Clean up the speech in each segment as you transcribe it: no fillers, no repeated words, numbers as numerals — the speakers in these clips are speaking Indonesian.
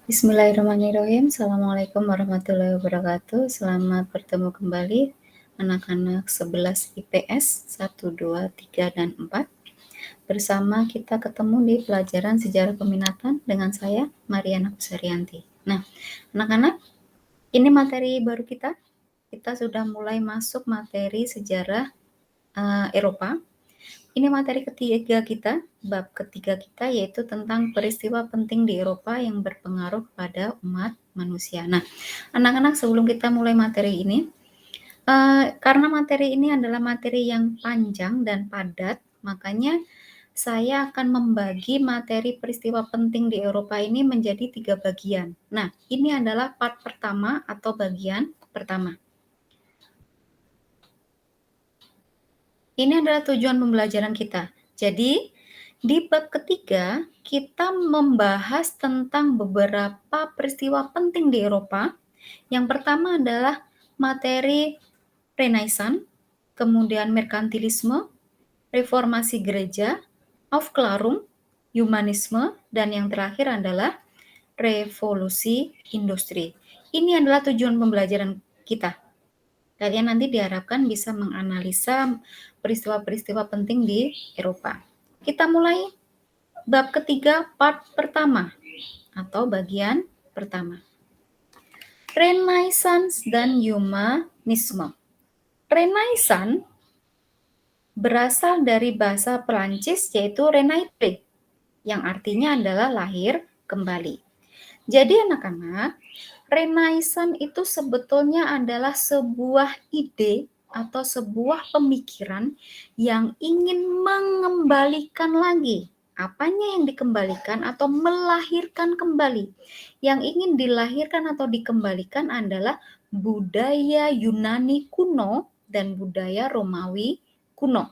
Bismillahirrahmanirrahim. Assalamualaikum warahmatullahi wabarakatuh. Selamat bertemu kembali anak-anak 11 IPS 1, 2, 3, dan 4. Bersama kita ketemu di pelajaran sejarah peminatan dengan saya, Mariana Kusarianti. Nah, anak-anak, ini materi baru kita. Kita sudah mulai masuk materi sejarah Eropa. Ini materi ketiga kita, bab ketiga kita, yaitu tentang peristiwa penting di Eropa yang berpengaruh pada umat manusia. Nah, anak-anak, sebelum kita mulai materi ini, karena materi ini adalah materi yang panjang dan padat, makanya saya akan membagi materi peristiwa penting di Eropa ini menjadi 3 bagian. Nah, ini adalah part pertama atau bagian pertama. Ini adalah tujuan pembelajaran kita. Jadi, di bab ketiga, kita membahas tentang beberapa peristiwa penting di Eropa. Yang pertama adalah materi Renaissance, kemudian merkantilisme, reformasi gereja, Aufklärung, humanisme, dan yang terakhir adalah revolusi industri. Ini adalah tujuan pembelajaran kita. Kalian nanti diharapkan bisa menganalisa peristiwa-peristiwa penting di Eropa. Kita mulai bab ketiga part pertama atau bagian pertama. Renaissance dan humanisme. Renaissance berasal dari bahasa Perancis yaitu renaître, yang artinya adalah lahir kembali. Jadi anak-anak, Renaissance itu sebetulnya adalah sebuah ide atau sebuah pemikiran yang ingin mengembalikan lagi. Apanya yang dikembalikan atau melahirkan kembali? Yang ingin dilahirkan atau dikembalikan adalah budaya Yunani kuno dan budaya Romawi kuno.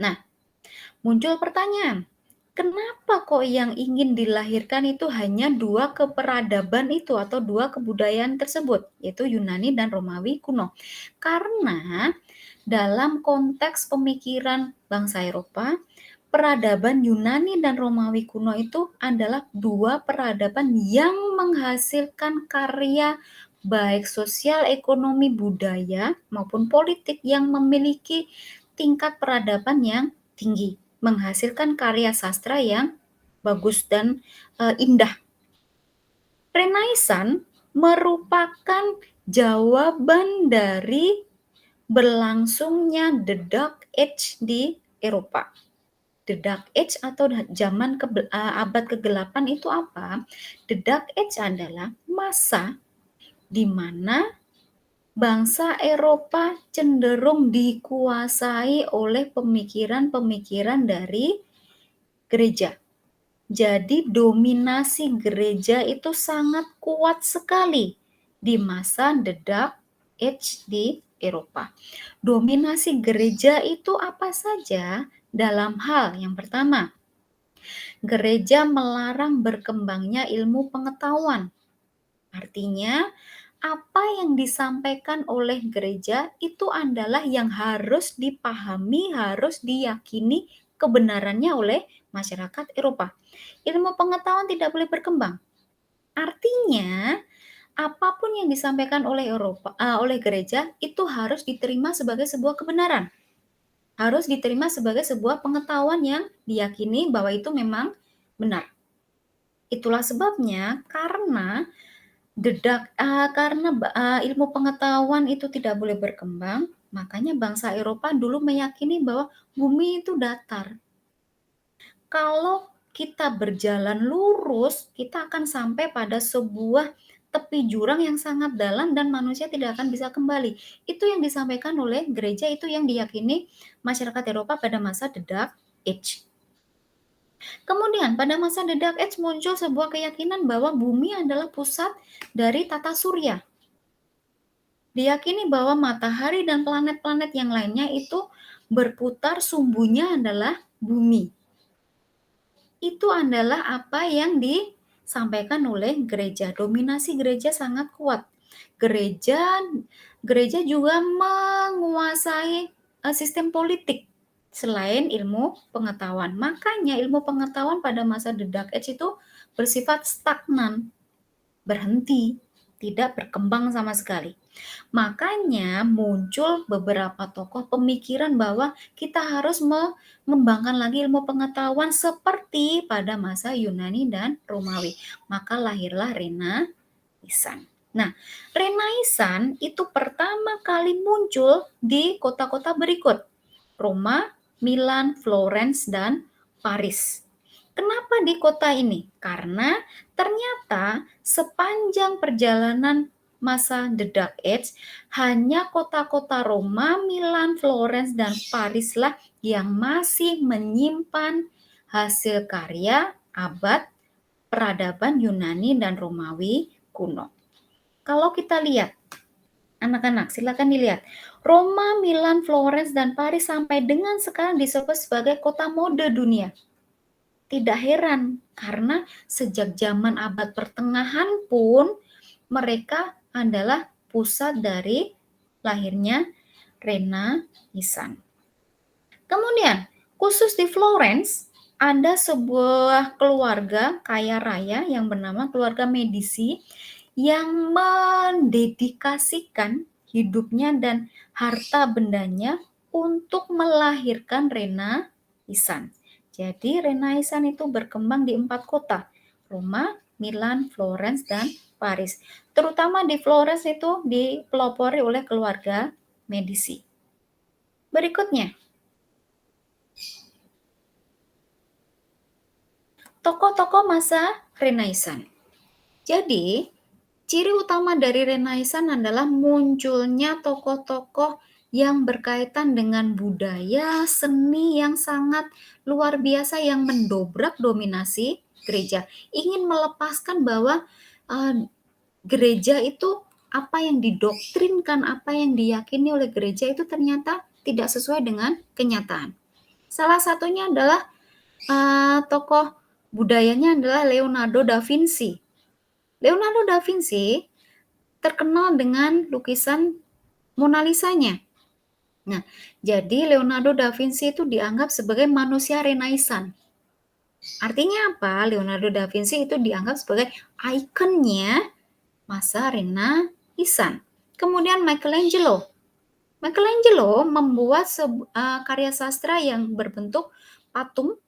Nah, muncul pertanyaan, kenapa kok yang ingin dilahirkan itu hanya 2 keperadaban itu atau 2 kebudayaan tersebut, yaitu Yunani dan Romawi kuno? Karena dalam konteks pemikiran bangsa Eropa, peradaban Yunani dan Romawi kuno itu adalah 2 peradaban yang menghasilkan karya baik sosial, ekonomi, budaya maupun politik yang memiliki tingkat peradaban yang tinggi, menghasilkan karya sastra yang bagus dan indah. Renaissance merupakan jawaban dari berlangsungnya The Dark Age di Eropa. The Dark Age atau zaman abad ke-8 itu apa? The Dark Age adalah masa di mana bangsa Eropa cenderung dikuasai oleh pemikiran-pemikiran dari gereja. Jadi dominasi gereja itu sangat kuat sekali di masa The Dark Age di Eropa. Dominasi gereja itu apa saja? Dalam hal yang pertama, gereja melarang berkembangnya ilmu pengetahuan. Artinya, apa yang disampaikan oleh gereja itu adalah yang harus dipahami, harus diyakini kebenarannya oleh masyarakat Eropa. Ilmu pengetahuan tidak boleh berkembang. Artinya, apapun yang disampaikan oleh oleh gereja itu harus diterima sebagai sebuah kebenaran. Harus diterima sebagai sebuah pengetahuan yang diyakini bahwa itu memang benar. Itulah sebabnya karena ilmu pengetahuan itu tidak boleh berkembang, makanya bangsa Eropa dulu meyakini bahwa bumi itu datar. Kalau kita berjalan lurus, kita akan sampai pada sebuah tepi jurang yang sangat dalam dan manusia tidak akan bisa kembali. Itu yang disampaikan oleh gereja, itu yang diyakini masyarakat Eropa pada masa The Dark Age. Kemudian pada masa The Dark Age muncul sebuah keyakinan bahwa bumi adalah pusat dari tata surya. Diyakini bahwa matahari dan planet-planet yang lainnya itu berputar, sumbunya adalah bumi. Itu adalah apa yang disampaikan oleh gereja. Dominasi gereja sangat kuat. Gereja juga menguasai sistem politik selain ilmu pengetahuan. Makanya ilmu pengetahuan pada masa The Dark Age itu bersifat stagnan, berhenti, tidak berkembang sama sekali. Makanya muncul beberapa tokoh pemikiran bahwa kita harus mengembangkan lagi ilmu pengetahuan seperti pada masa Yunani dan Romawi. Maka lahirlah Renaisan. Nah, Renaisan itu pertama kali muncul di kota-kota berikut: Roma, Milan, Florence, dan Paris. Kenapa di kota ini? Karena ternyata sepanjang perjalanan masa The Dark Age, hanya kota-kota Roma, Milan, Florence, dan Parislah yang masih menyimpan hasil karya abad peradaban Yunani dan Romawi kuno. Kalau kita lihat, anak-anak, silakan dilihat. Roma, Milan, Florence, dan Paris sampai dengan sekarang disebut sebagai kota mode dunia. Tidak heran, karena sejak zaman abad pertengahan pun mereka adalah pusat dari lahirnya Renaisan. Kemudian, khusus di Florence, ada sebuah keluarga kaya raya yang bernama keluarga Medici yang mendedikasikan hidupnya dan harta bendanya untuk melahirkan Renaisan. Jadi Renaisan itu berkembang di 4 kota: Roma, Milan, Florence, dan Paris. Terutama di Florence itu dipelopori oleh keluarga Medici. Berikutnya, tokoh-tokoh masa Renaisan. Jadi, ciri utama dari Renaisan adalah munculnya tokoh-tokoh yang berkaitan dengan budaya, seni yang sangat luar biasa yang mendobrak dominasi gereja. Ingin melepaskan bahwa gereja itu apa yang didoktrinkan, apa yang diyakini oleh gereja itu ternyata tidak sesuai dengan kenyataan. Salah satunya adalah tokoh budayanya adalah Leonardo da Vinci. Leonardo da Vinci terkenal dengan lukisan Mona Lisa-nya. Nah, jadi Leonardo da Vinci itu dianggap sebagai manusia Renaisan. Artinya apa? Leonardo da Vinci itu dianggap sebagai ikonnya masa Renaisan. Kemudian Michelangelo. Michelangelo membuat karya sastra yang berbentuk patung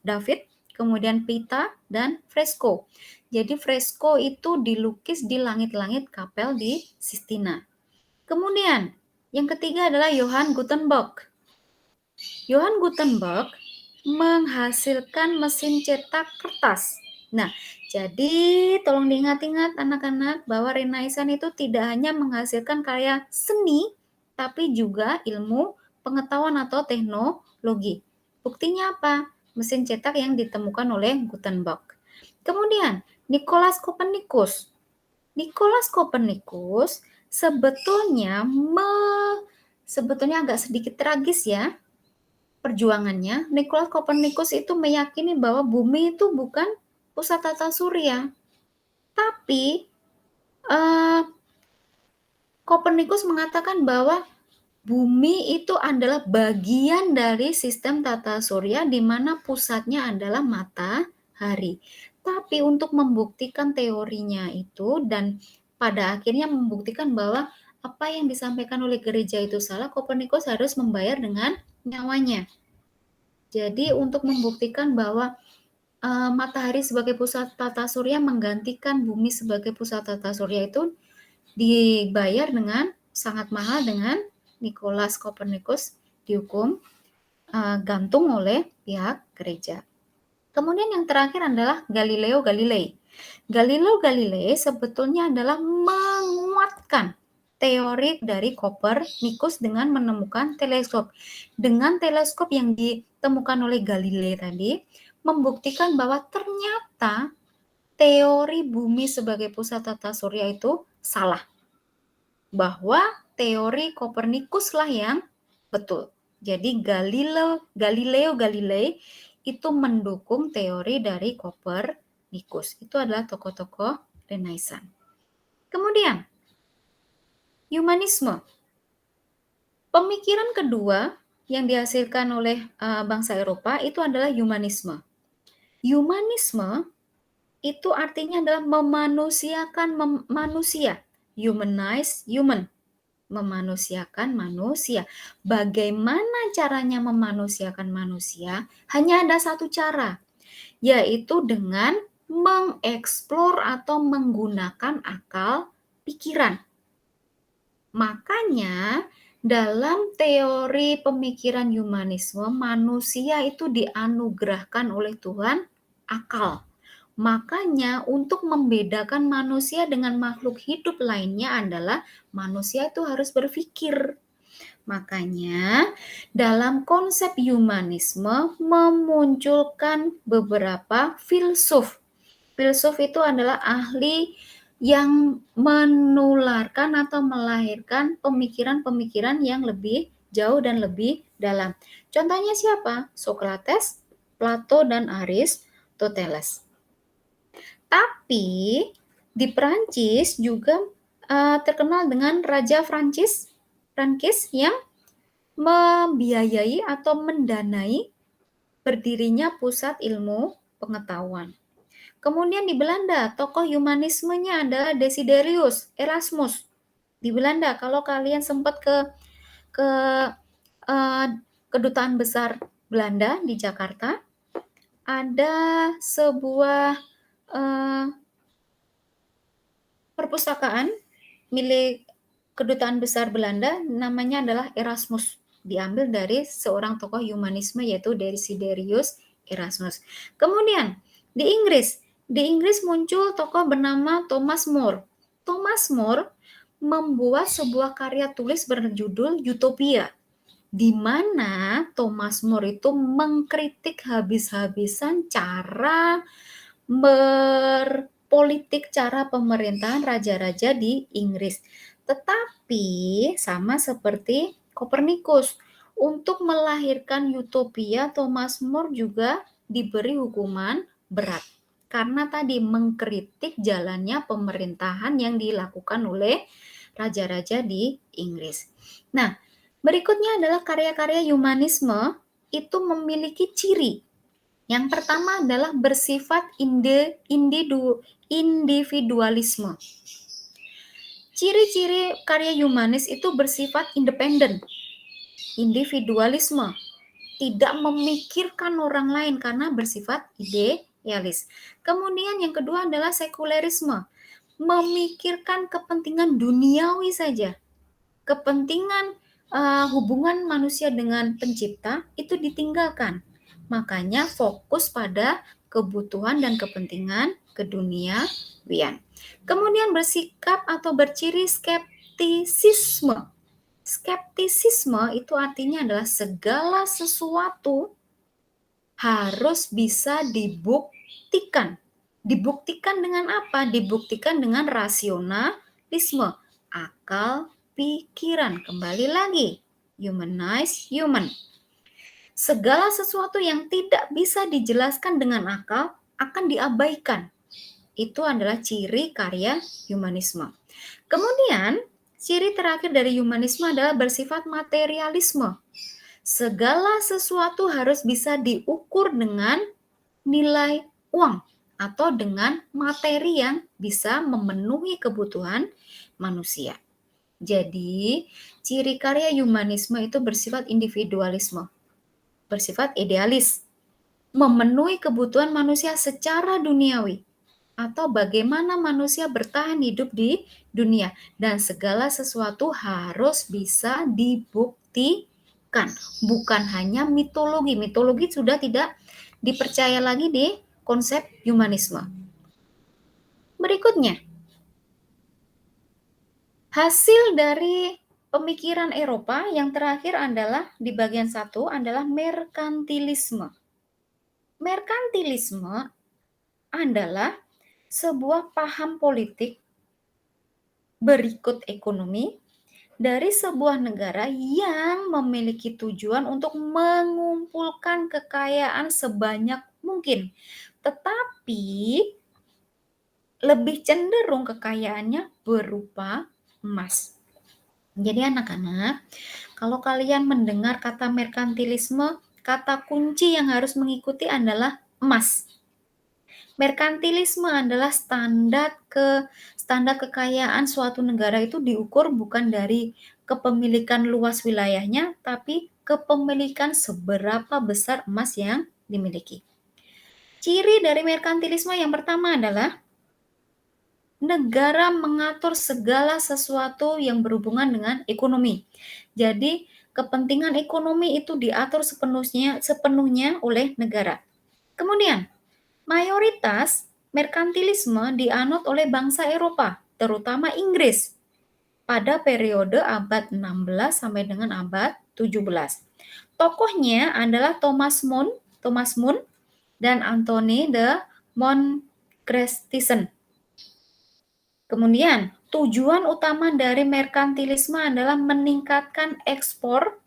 David, kemudian pita, dan fresko. Jadi fresko itu dilukis di langit-langit kapel di Sistina. Kemudian yang ketiga adalah Johann Gutenberg. Johann Gutenberg menghasilkan mesin cetak kertas. Nah, jadi tolong diingat-ingat anak-anak bahwa Renaisan itu tidak hanya menghasilkan karya seni, tapi juga ilmu pengetahuan atau teknologi. Buktinya apa? Mesin cetak yang ditemukan oleh Gutenberg. Kemudian, Nicolaus Copernicus. Nicolaus Copernicus sebetulnya agak sedikit tragis ya perjuangannya. Nicolaus Copernicus itu meyakini bahwa bumi itu bukan pusat tata surya, tapi Copernicus mengatakan bahwa bumi itu adalah bagian dari sistem tata surya di mana pusatnya adalah matahari. Tapi untuk membuktikan teorinya itu dan pada akhirnya membuktikan bahwa apa yang disampaikan oleh gereja itu salah, Copernicus harus membayar dengan nyawanya. Jadi untuk membuktikan bahwa matahari sebagai pusat tata surya menggantikan bumi sebagai pusat tata surya itu dibayar dengan sangat mahal dengan Nicolaus Copernicus dihukum gantung oleh pihak gereja. Kemudian yang terakhir adalah Galileo Galilei. Galileo Galilei sebetulnya adalah menguatkan teori dari Copernicus dengan menemukan teleskop. Dengan teleskop yang ditemukan oleh Galilei tadi, membuktikan bahwa ternyata teori bumi sebagai pusat tata surya itu salah. Bahwa teori Copernicus lah yang betul. Jadi Galileo Galilei itu mendukung teori dari Copernicus. Itu adalah tokoh-tokoh Renaisan. Kemudian, humanisme. Pemikiran kedua yang dihasilkan oleh bangsa Eropa itu adalah humanisme. Humanisme itu artinya adalah memanusiakan manusia. Humanize human. Memanusiakan manusia. Bagaimana caranya memanusiakan manusia? Hanya ada satu cara, yaitu dengan mengeksplor atau menggunakan akal pikiran. Makanya dalam teori pemikiran humanisme, manusia itu dianugerahkan oleh Tuhan akal. Makanya untuk membedakan manusia dengan makhluk hidup lainnya adalah manusia itu harus berpikir. Makanya dalam konsep humanisme memunculkan beberapa filsuf. Filsuf itu adalah ahli yang menularkan atau melahirkan pemikiran-pemikiran yang lebih jauh dan lebih dalam. Contohnya siapa? Socrates, Plato, dan Aristoteles. Tapi di Prancis juga terkenal dengan Raja Prancis yang membiayai atau mendanai berdirinya pusat ilmu pengetahuan. Kemudian di Belanda, tokoh humanismenya adalah Desiderius Erasmus. Di Belanda, kalau kalian sempat ke uh, kedutaan besar Belanda di Jakarta, ada sebuah uh, perpustakaan milik kedutaan besar Belanda, namanya adalah Erasmus. Diambil dari seorang tokoh humanisme yaitu Desiderius Erasmus. Kemudian di Inggris muncul tokoh bernama Thomas More. Thomas More membuat sebuah karya tulis berjudul Utopia, di mana Thomas More itu mengkritik habis-habisan cara berpolitik, cara pemerintahan raja-raja di Inggris. Tetapi sama seperti Kopernikus, untuk melahirkan utopia, Thomas More juga diberi hukuman berat karena tadi mengkritik jalannya pemerintahan yang dilakukan oleh raja-raja di Inggris. Nah, berikutnya adalah karya-karya humanisme itu memiliki ciri. Yang pertama adalah bersifat individualisme. Ciri-ciri karya humanis itu bersifat independen, individualisme, tidak memikirkan orang lain karena bersifat idealis. Kemudian yang kedua adalah sekulerisme, memikirkan kepentingan duniawi saja. Kepentingan hubungan manusia dengan pencipta itu ditinggalkan. Makanya fokus pada kebutuhan dan kepentingan keduniawian. Kemudian bersikap atau berciri skeptisisme. Skeptisisme itu artinya adalah segala sesuatu harus bisa dibuktikan. Dibuktikan dengan apa? Dibuktikan dengan rasionalisme, akal pikiran. Kembali lagi, humanize human. Segala sesuatu yang tidak bisa dijelaskan dengan akal akan diabaikan. Itu adalah ciri karya humanisme. Kemudian, ciri terakhir dari humanisme adalah bersifat materialisme. Segala sesuatu harus bisa diukur dengan nilai uang atau dengan materi yang bisa memenuhi kebutuhan manusia. Jadi, ciri karya humanisme itu bersifat individualisme, bersifat idealis, memenuhi kebutuhan manusia secara duniawi, atau bagaimana manusia bertahan hidup di dunia, dan segala sesuatu harus bisa dibuktikan, bukan hanya mitologi. Mitologi sudah tidak dipercaya lagi di konsep humanisme. Berikutnya, hasil dari pemikiran Eropa yang terakhir adalah di bagian 1 adalah merkantilisme. Merkantilisme adalah sebuah paham politik berikut ekonomi dari sebuah negara yang memiliki tujuan untuk mengumpulkan kekayaan sebanyak mungkin, tetapi lebih cenderung kekayaannya berupa emas. Jadi anak-anak, kalau kalian mendengar kata merkantilisme, kata kunci yang harus mengikuti adalah emas. Merkantilisme adalah standar kekayaan suatu negara itu diukur bukan dari kepemilikan luas wilayahnya, tapi kepemilikan seberapa besar emas yang dimiliki. Ciri dari merkantilisme yang pertama adalah negara mengatur segala sesuatu yang berhubungan dengan ekonomi. Jadi, kepentingan ekonomi itu diatur sepenuhnya oleh negara. Kemudian, mayoritas merkantilisme dianut oleh bangsa Eropa, terutama Inggris, pada periode abad 16 sampai dengan abad 17. Tokohnya adalah Thomas More dan Anthony de Montchrestien. Kemudian, tujuan utama dari merkantilisme adalah meningkatkan ekspor,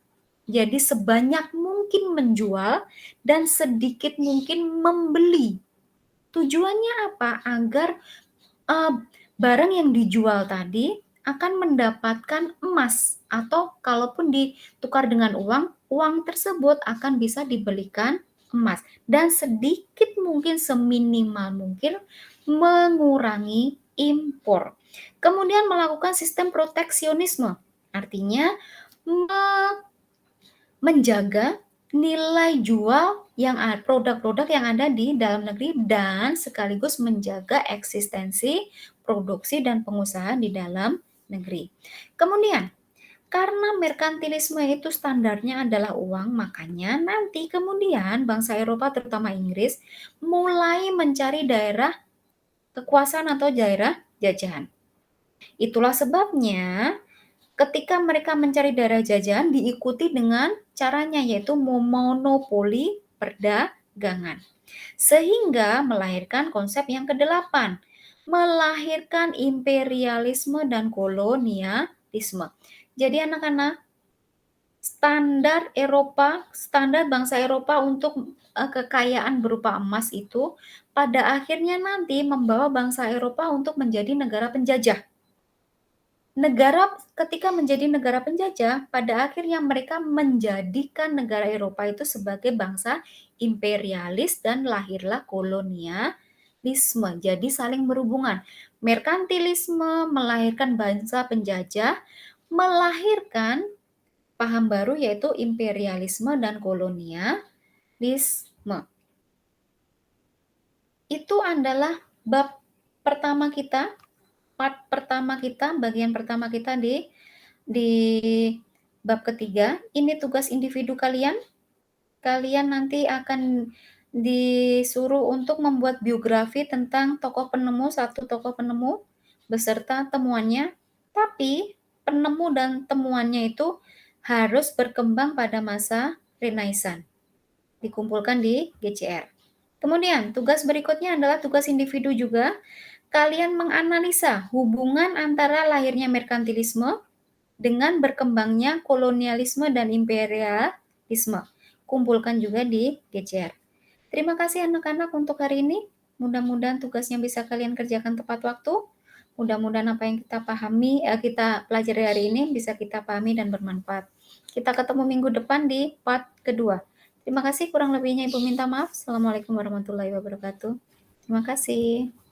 jadi sebanyak mungkin menjual dan sedikit mungkin membeli. Tujuannya apa? Agar barang yang dijual tadi akan mendapatkan emas, atau kalaupun ditukar dengan uang, uang tersebut akan bisa dibelikan emas dan sedikit mungkin, seminimal mungkin mengurangi impor. Kemudian melakukan sistem proteksionisme, artinya menjaga nilai jual produk-produk yang ada di dalam negeri dan sekaligus menjaga eksistensi produksi dan pengusaha di dalam negeri. Kemudian, karena merkantilisme itu standarnya adalah uang, makanya nanti kemudian bangsa Eropa terutama Inggris mulai mencari daerah kekuasaan atau daerah jajahan. Itulah sebabnya ketika mereka mencari daerah jajahan diikuti dengan caranya, yaitu memonopoli perdagangan. Sehingga melahirkan konsep yang kedelapan, melahirkan imperialisme dan kolonialisme. Jadi anak-anak, standar bangsa Eropa untuk kekayaan berupa emas itu pada akhirnya nanti membawa bangsa Eropa untuk menjadi negara penjajah. Ketika menjadi negara penjajah, pada akhirnya mereka menjadikan negara Eropa itu sebagai bangsa imperialis dan lahirlah kolonialisme. Jadi saling berhubungan. Merkantilisme melahirkan bangsa penjajah, melahirkan paham baru yaitu imperialisme dan kolonialisme. Itu adalah bab pertama kita. Bagian pertama kita di bab ketiga. Ini tugas individu kalian. Kalian nanti akan disuruh untuk membuat biografi tentang satu tokoh penemu beserta temuannya. Tapi penemu dan temuannya itu harus berkembang pada masa Renaissance. Dikumpulkan di GCR. Kemudian tugas berikutnya adalah tugas individu juga. Kalian menganalisa hubungan antara lahirnya merkantilisme dengan berkembangnya kolonialisme dan imperialisme. Kumpulkan juga di GCR. Terima kasih anak-anak untuk hari ini. Mudah-mudahan tugasnya bisa kalian kerjakan tepat waktu. Mudah-mudahan apa yang kita pelajari hari ini bisa kita pahami dan bermanfaat. Kita ketemu minggu depan di part kedua. Terima kasih, kurang lebihnya Ibu minta maaf. Assalamualaikum warahmatullahi wabarakatuh. Terima kasih.